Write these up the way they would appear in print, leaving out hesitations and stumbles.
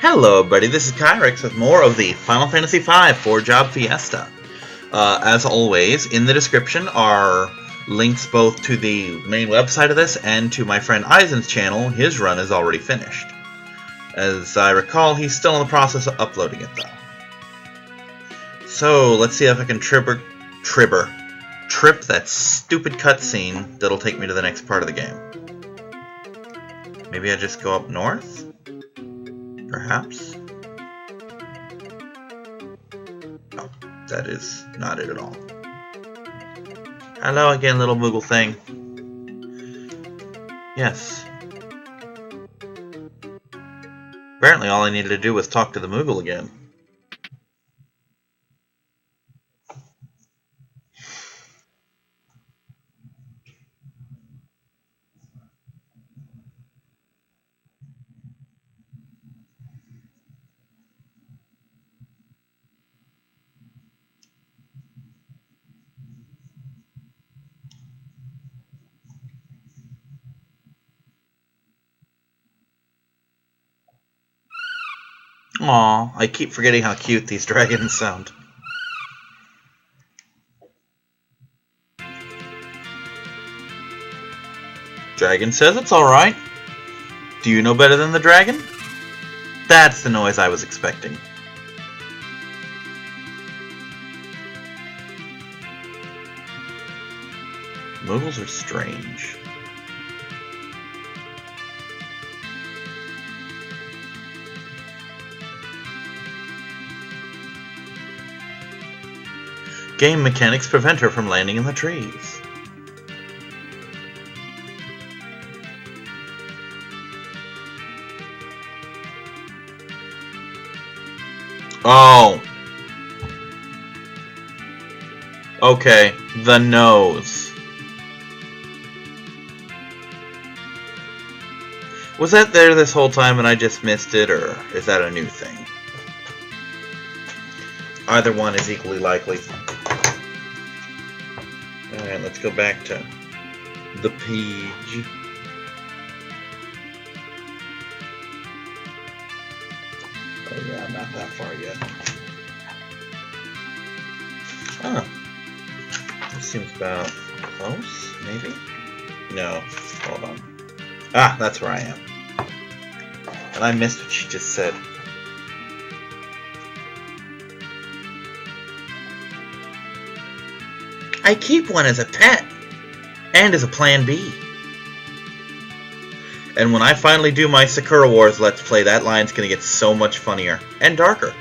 Hello everybody, this is Kyrix with more of the Final Fantasy V 4-Job Fiesta. As always, in the description are links both to the main website of this and to my friend Eisen's channel. His run is already finished. As I recall, he's still in the process of uploading it though. So, let's see if I can trip that stupid cutscene that'll take me to the next part of the game. Maybe I just go up north? Perhaps? No, that is not it at all. Hello again, little Moogle thing. Yes. Apparently all I needed to do was talk to the Moogle again. Aw, I keep forgetting how cute these dragons sound. Dragon says it's alright. Do you know better than the dragon? That's the noise I was expecting. Moogles are strange. Game mechanics prevent her from landing in the trees. Oh. Okay, the nose. Was that there this whole time and I just missed it, or is that a new thing? Either one is equally likely. Alright, let's go back to the page. Oh yeah, not that far yet. Huh. This seems about close, maybe? No, hold on. Ah, that's where I am. And I missed what she just said. I keep one as a pet, and as a plan B. And when I finally do my Sakura Wars Let's Play, that line's gonna get so much funnier, and darker.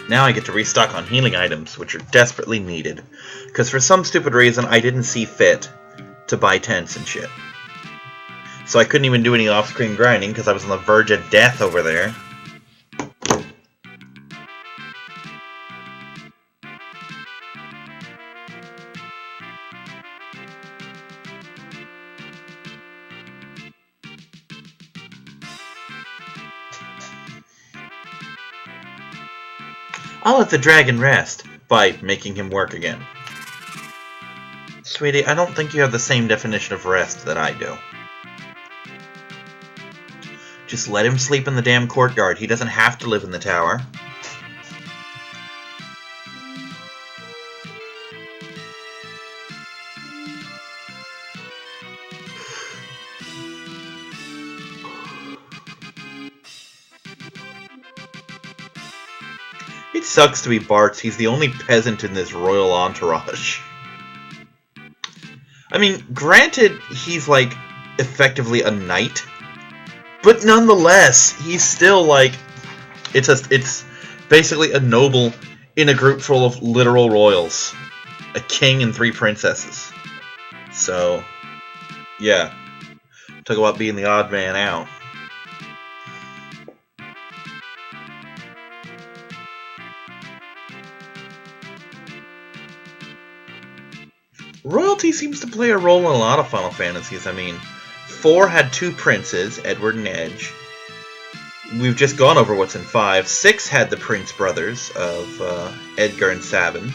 Now I get to restock on healing items, which are desperately needed. Because for some stupid reason, I didn't see fit to buy tents and shit. So I couldn't even do any off-screen grinding because I was on the verge of death over there. I'll let the dragon rest by making him work again. Sweetie, I don't think you have the same definition of rest that I do. Just let him sleep in the damn courtyard. He doesn't have to live in the tower. It sucks to be Bartz. He's the only peasant in this royal entourage. I mean, granted, he's, like, effectively a knight. But nonetheless, he's still, like... It's basically a noble in a group full of literal royals. A king and 3 princesses. So, yeah. Talk about being the odd man out. Royalty seems to play a role in a lot of Final Fantasies. I mean, 4 had 2 princes, Edward and Edge. We've just gone over what's in 5. 6 had the Prince brothers of Edgar and Sabin.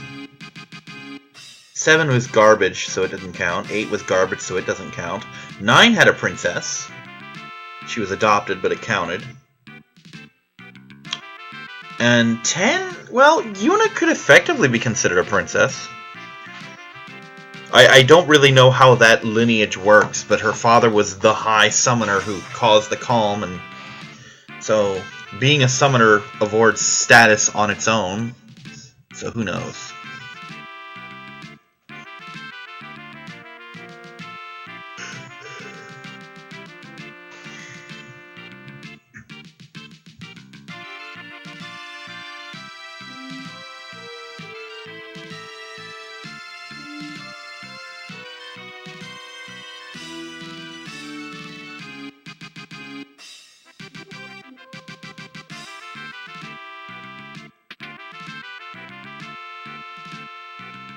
7 was garbage, so it doesn't count. 8 was garbage, so it doesn't count. 9 had a princess. She was adopted, but it counted. And 10, well, Yuna could effectively be considered a princess. I don't really know how that lineage works, but her father was the High Summoner who caused the calm, and so being a summoner awards status on its own, so who knows.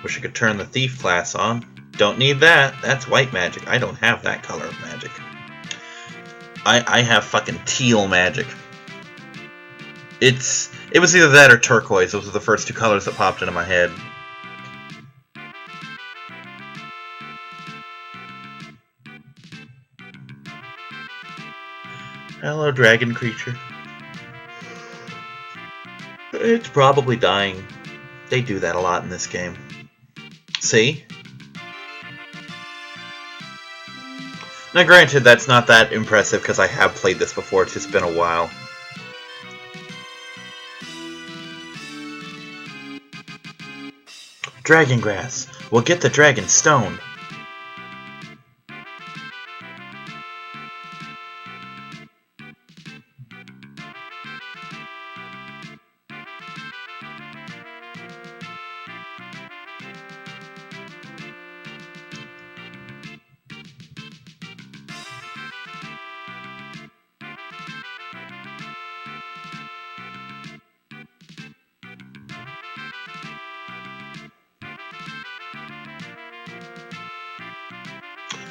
Wish I could turn the thief class on. Don't need that. That's white magic. I don't have that color of magic. I have fucking teal magic. It was either that or turquoise. Those were the first 2 colors that popped into my head. Hello, dragon creature. It's probably dying. They do that a lot in this game. See? Now granted, that's not that impressive because I have played this before, it's just been a while. Dragon grass. We'll get the dragon stone.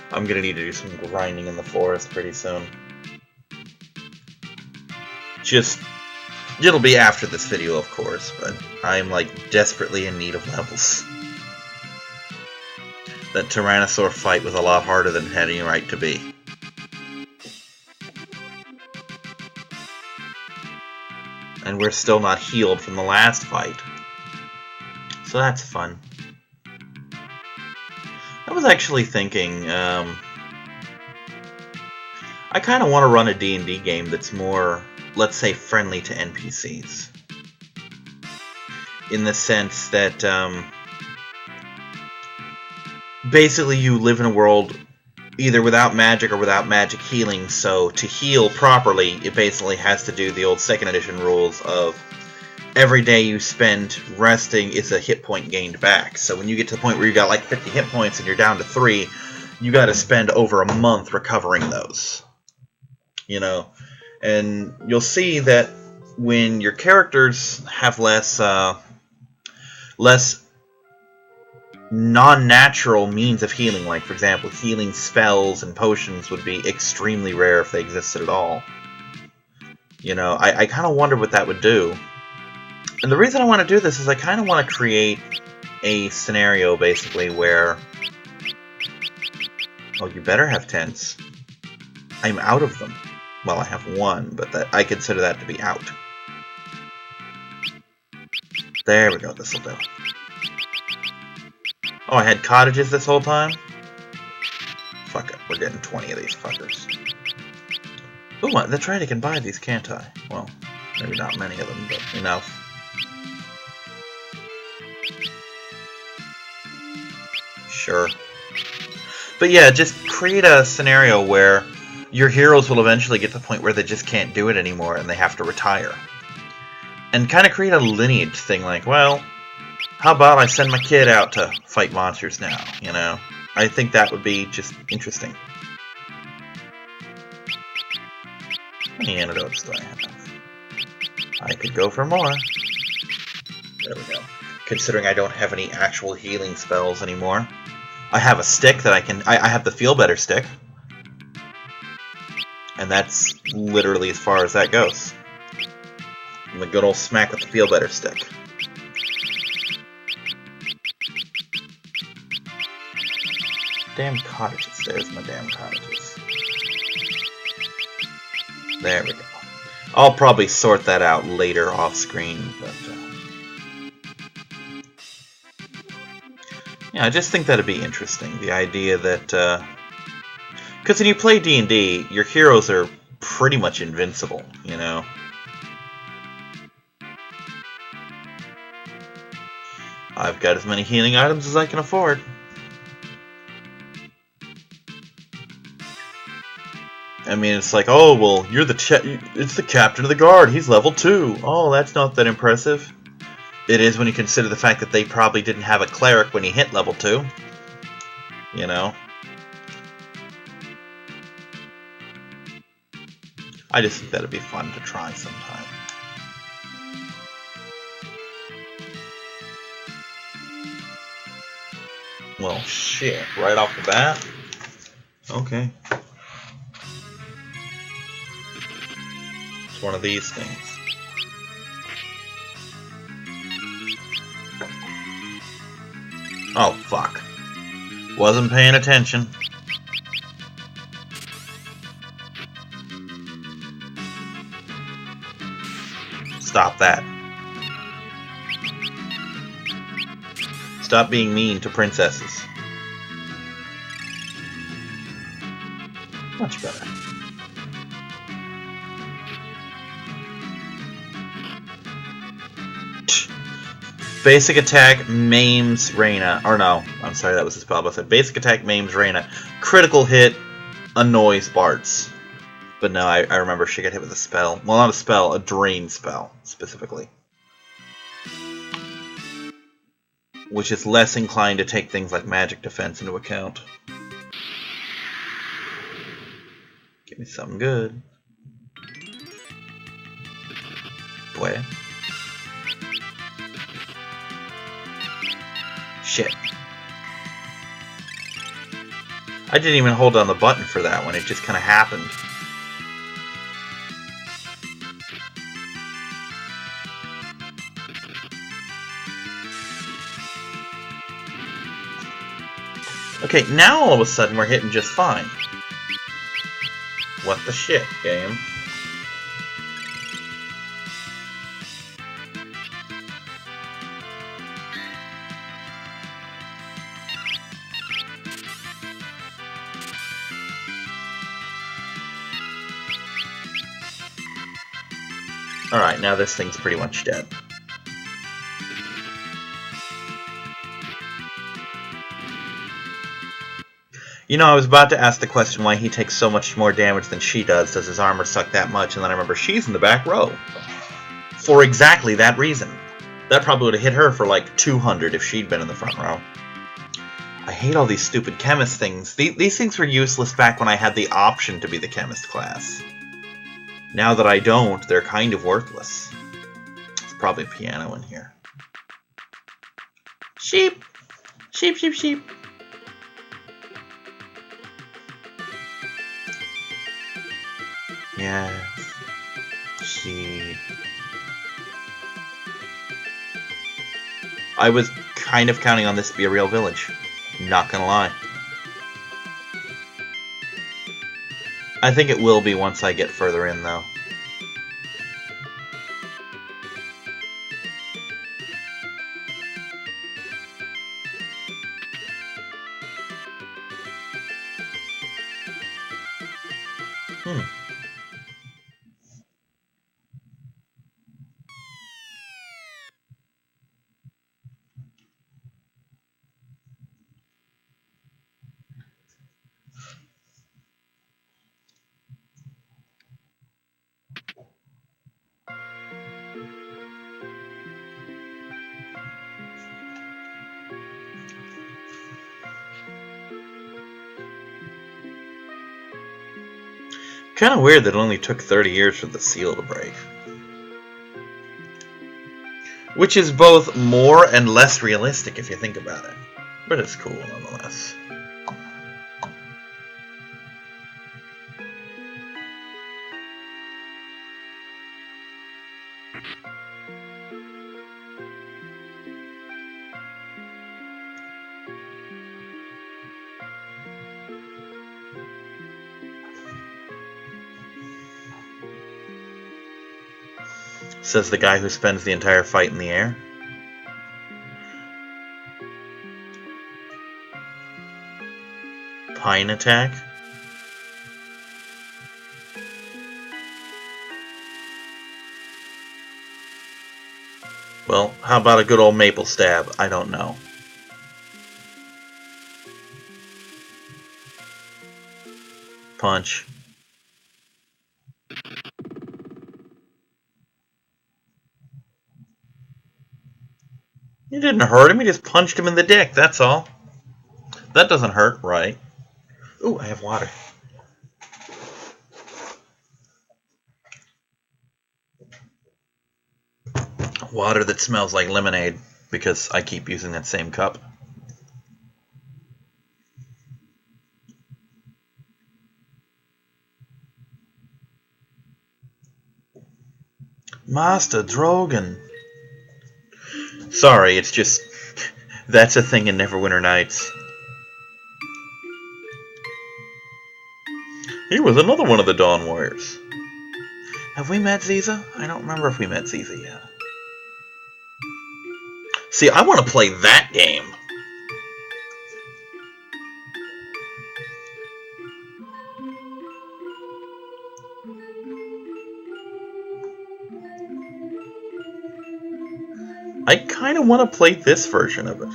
I'm gonna need to do some grinding in the forest pretty soon. It'll be after this video, of course, but I'm like desperately in need of levels. That Tyrannosaur fight was a lot harder than it had any right to be. And we're still not healed from the last fight. So that's fun. I was actually thinking, I kind of want to run a D&D game that's more, let's say, friendly to NPCs. In the sense that, basically you live in a world either without magic or without magic healing, so to heal properly, it basically has to do the old 2nd edition rules of every day you spend resting is a hit point gained back. So when you get to the point where you got like 50 hit points and you're down to 3, you got to spend over a month recovering those. You know, and you'll see that when your characters have less non-natural means of healing, like for example healing spells and potions would be extremely rare if they existed at all. You know, I kind of wonder what that would do. And the reason I want to do this is I kind of want to create a scenario, basically, where... Oh, you better have tents. I'm out of them. Well, I have 1, but I consider that to be out. There we go, this'll do. Oh, I had cottages this whole time? Fuck it, we're getting 20 of these fuckers. Ooh, that's right, I can buy these, can't I? Well, maybe not many of them, but enough. Sure. But yeah, just create a scenario where your heroes will eventually get to the point where they just can't do it anymore and they have to retire. And kind of create a lineage thing, like, well, how about I send my kid out to fight monsters now, you know? I think that would be just interesting. How many antidotes do I have? I could go for more. There we go. Considering I don't have any actual healing spells anymore. I have a stick that I have the Feel Better stick. And that's literally as far as that goes. And the good old smack with the Feel Better stick. Damn cottages. There's my damn cottages. There we go. I'll probably sort that out later off screen, but yeah, I just think that'd be interesting. The idea that because when you play D&D, your heroes are pretty much invincible, you know. I've got as many healing items as I can afford. I mean, it's like, oh, well, you're it's the captain of the guard. He's level 2. Oh, that's not that impressive. It is when you consider the fact that they probably didn't have a cleric when he hit level 2. You know? I just think that'd be fun to try sometime. Well, shit. Right off the bat? Okay. It's one of these things. Oh, fuck. Wasn't paying attention. Stop that. Stop being mean to princesses. Much better. Basic attack maims Reyna. Or no, I'm sorry, that was the spell. I said basic attack maims Reyna. Critical hit annoys Bartz. But no, I remember she got hit with a spell. Well, not a spell, a drain spell, specifically. Which is less inclined to take things like magic defense into account. Give me something good. Boy. Shit. I didn't even hold down the button for that one, it just kind of happened. Okay, now all of a sudden we're hitting just fine. What the shit, game? Alright, now this thing's pretty much dead. You know, I was about to ask the question why he takes so much more damage than she does. Does his armor suck that much? And then I remember she's in the back row. For exactly that reason. That probably would have hit her for like 200 if she'd been in the front row. I hate all these stupid chemist things. These things were useless back when I had the option to be the chemist class. Now that I don't, they're kind of worthless. There's probably a piano in here. Sheep! Sheep, sheep, sheep. Yes. Sheep. I was kind of counting on this to be a real village. Not gonna lie. I think it will be once I get further in, though. Kind of weird that it only took 30 years for the seal to break. Which is both more and less realistic if you think about it. But it's cool nonetheless. Says the guy who spends the entire fight in the air. Pine attack. Well, how about a good old maple stab? I don't know. Punch. You didn't hurt him, you just punched him in the dick, that's all. That doesn't hurt, right? Ooh, I have water. Water that smells like lemonade, because I keep using that same cup. Master Drogon. Sorry, it's just... that's a thing in Neverwinter Nights. He was another one of the Dawn Warriors. Have we met Ziza? I don't remember if we met Ziza yet. See, I want to play that game. I kind of want to play this version of it.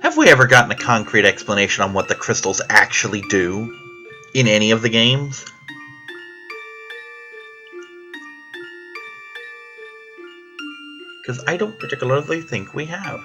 Have we ever gotten a concrete explanation on what the crystals actually do in any of the games? Because I don't particularly think we have.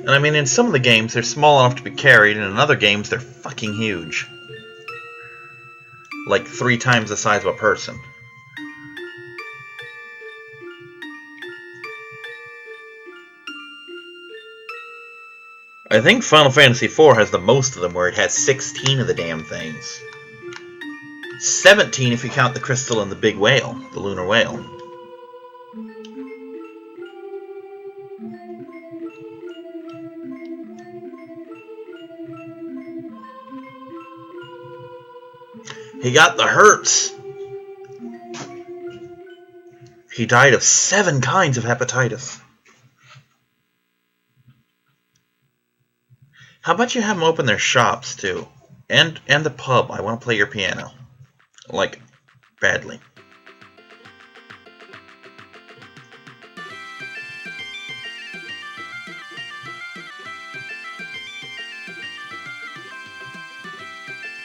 And I mean, in some of the games, they're small enough to be carried, and in other games, they're fucking huge. Like 3 times the size of a person. I think Final Fantasy IV has the most of them, where it has 16 of the damn things. 17 if you count the crystal and the big whale, the lunar whale. He got the hurts. He died of 7 kinds of hepatitis. How about you have them open their shops, too? And the pub. I want to play your piano. Like, badly.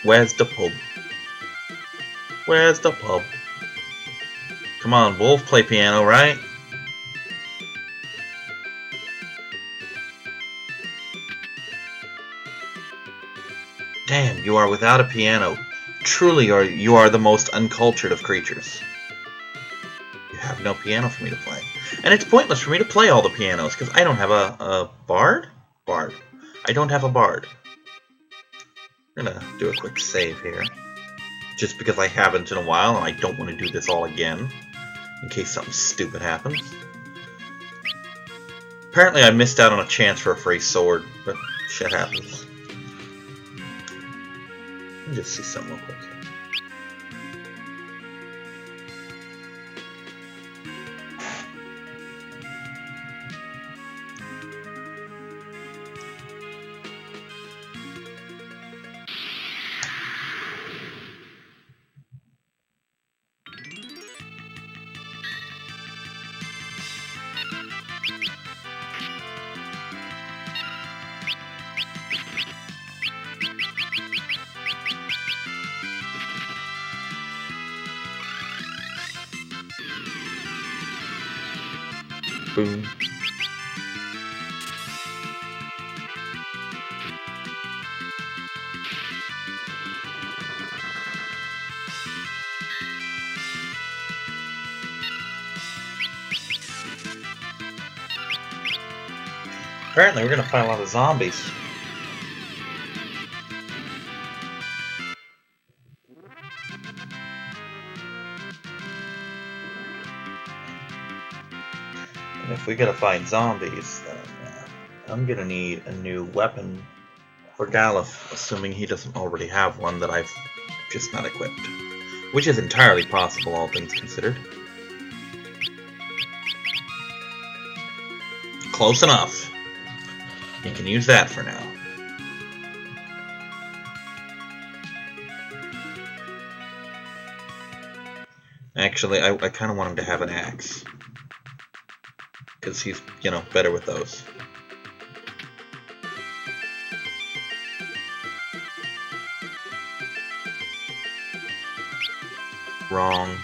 Where's the pub? Where's the pub? Come on, Wolf, play piano, right? Damn, you are without a piano. Truly, you are the most uncultured of creatures. You have no piano for me to play. And it's pointless for me to play all the pianos, because I don't have a bard? Bard. I don't have a bard. I'm gonna do a quick save here. just because I haven't in a while and I don't want to do this all again, in case something stupid happens. Apparently I missed out on a chance for a free sword, but shit happens. Let me just see something real quick. Boom. Apparently we're gonna find a lot of zombies. And if we gotta find zombies, then I'm gonna need a new weapon for Galuf, assuming he doesn't already have one that I've just not equipped. Which is entirely possible, all things considered. Close enough. You can use that for now. Actually, I kind of want him to have an axe. Because he's, you know, better with those. Wrong.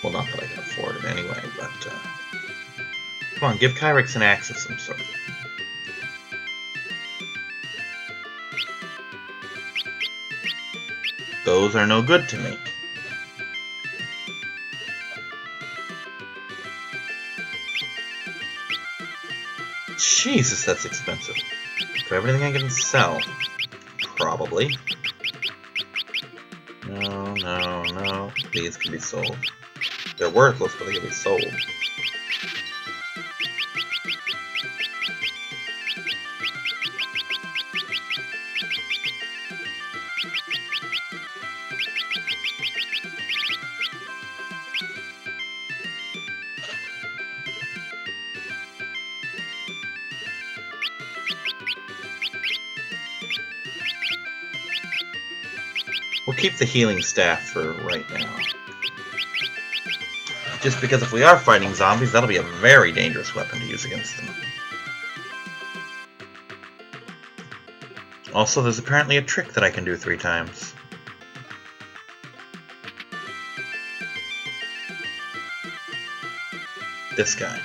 Well, not that I can afford it anyway, but... come on, give Kyrix an axe of some sort. Those are no good to me. Jesus, that's expensive. For everything I can sell. Probably. No, no, no. These can be sold. They're worthless, but they can be sold. We'll keep the healing staff for right now. Just because if we are fighting zombies, that'll be a very dangerous weapon to use against them. Also, there's apparently a trick that I can do 3 times. This guy.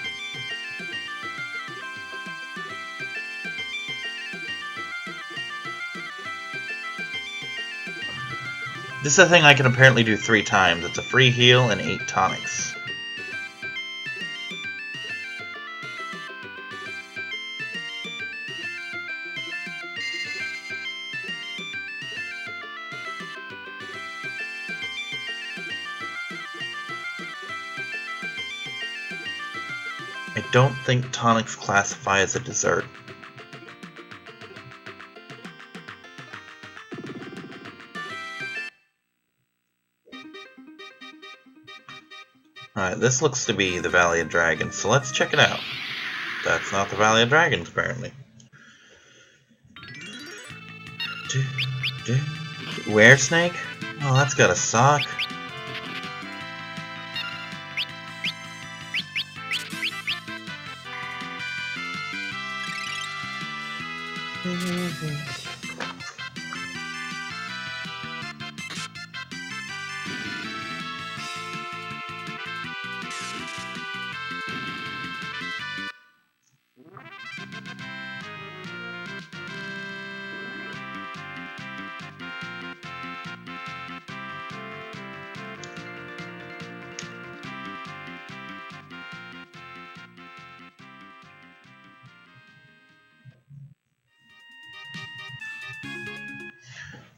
This is a thing I can apparently do 3 times. It's a free heal and 8 tonics. I don't think tonics classify as a dessert. Alright, this looks to be the Valley of Dragons, so let's check it out. That's not the Valley of Dragons, apparently. Were snake? Oh, that's gotta suck.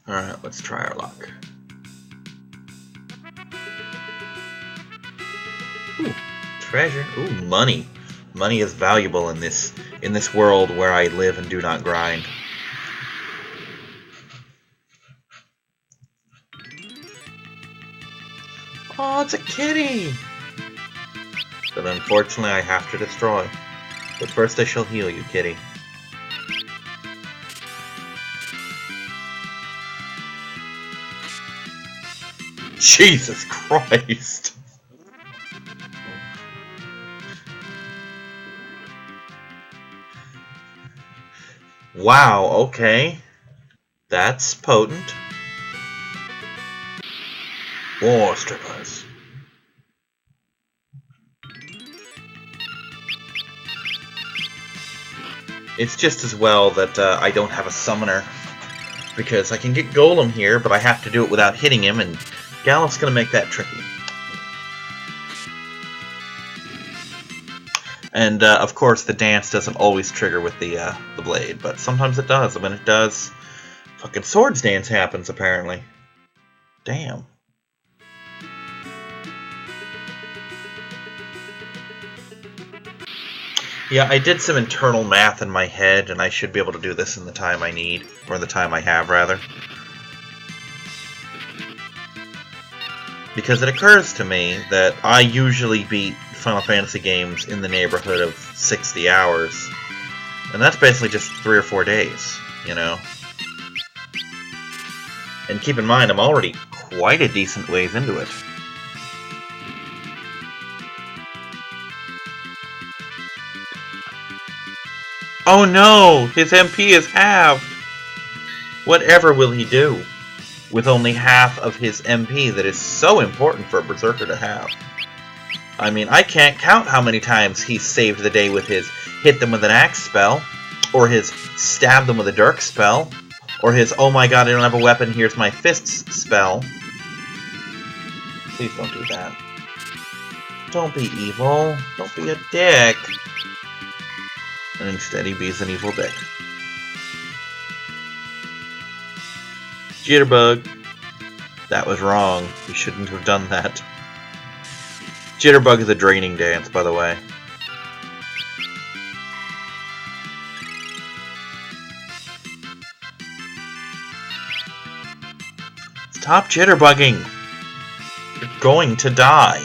Alright, let's try our luck. Ooh, treasure. Ooh, money. Money is valuable in this world where I live and do not grind. Oh, it's a kitty! That unfortunately I have to destroy. But first I shall heal you, kitty. Jesus Christ! Wow, okay. That's potent. War strippers. It's just as well that I don't have a summoner. Because I can get Golem here, but I have to do it without hitting him, and Gallop's going to make that tricky. And, of course, the dance doesn't always trigger with the blade, but sometimes it does. And when it does, fucking Swords Dance happens, apparently. Damn. Yeah, I did some internal math in my head, and I should be able to do this in the time I need. Or the time I have, rather. Because it occurs to me that I usually beat Final Fantasy games in the neighborhood of 60 hours. And that's basically just 3 or 4 days, you know? And keep in mind, I'm already quite a decent ways into it. Oh no! His MP is halved! Whatever will he do with only half of his MP that is so important for a Berserker to have? I mean, I can't count how many times he's saved the day with his hit them with an axe spell, or his stab them with a dirk spell, or his oh my god I don't have a weapon, here's my fists spell. Please don't do that. Don't be evil. Don't be a dick. And instead he bees an evil dick. Jitterbug. That was wrong. We shouldn't have done that. Jitterbug is a draining dance, by the way. Stop jitterbugging! You're going to die.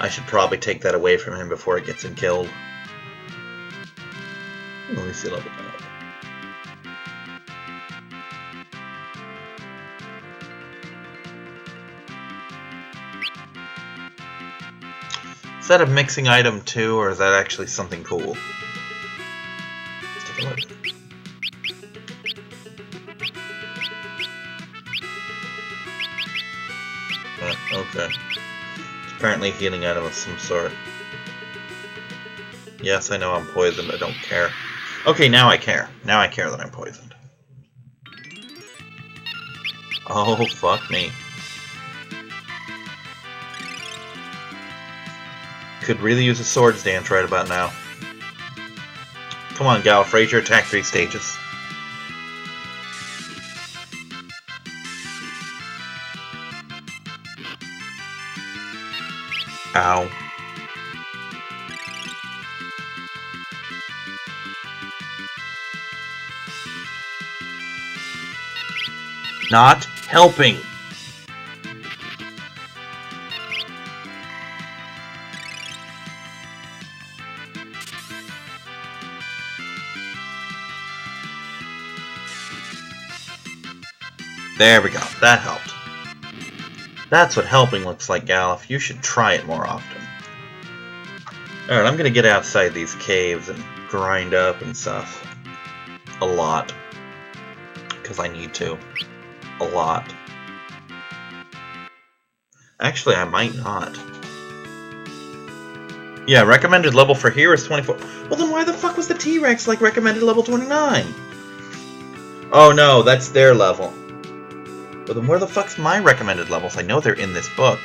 I should probably take that away from him before it gets him killed. Let me see a level up. Is that a mixing item too, or is that actually something cool? Let's take a look. Okay. Apparently a healing item of some sort. Yes, I know I'm poisoned. I don't care. Okay, now I care. Now I care that I'm poisoned. Oh, fuck me. Could really use a Swords Dance right about now. Come on, Gallop, raise your attack 3 stages. Ow. Not helping. There we go. That helped. That's what helping looks like, Gallop. You should try it more often. Alright, I'm gonna get outside these caves and grind up and stuff. A lot. Because I need to. A lot. Actually, I might not. Yeah, recommended level for here is 24. Well, then why the fuck was the T-Rex like recommended level 29? Oh no, that's their level. But then where the fuck's my recommended levels? I know they're in this book.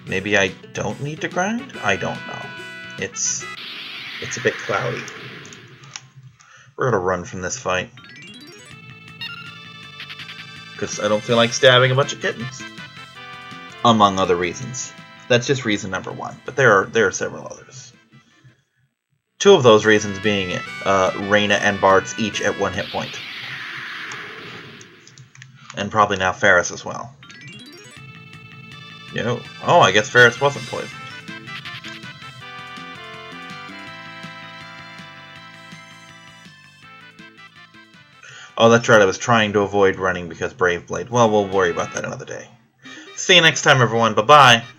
Maybe I don't need to grind? I don't know. It's a bit cloudy. We're gonna run from this fight. Because I don't feel like stabbing a bunch of kittens. Among other reasons. That's just reason number one. But there are several others. Two of those reasons being Reyna and Bartz each at 1 hit point. And probably now Ferris as well. Yo. Oh, I guess Ferris wasn't poisoned. Oh, that's right, I was trying to avoid running because Brave Blade. Well, we'll worry about that another day. See you next time, everyone. Bye-bye.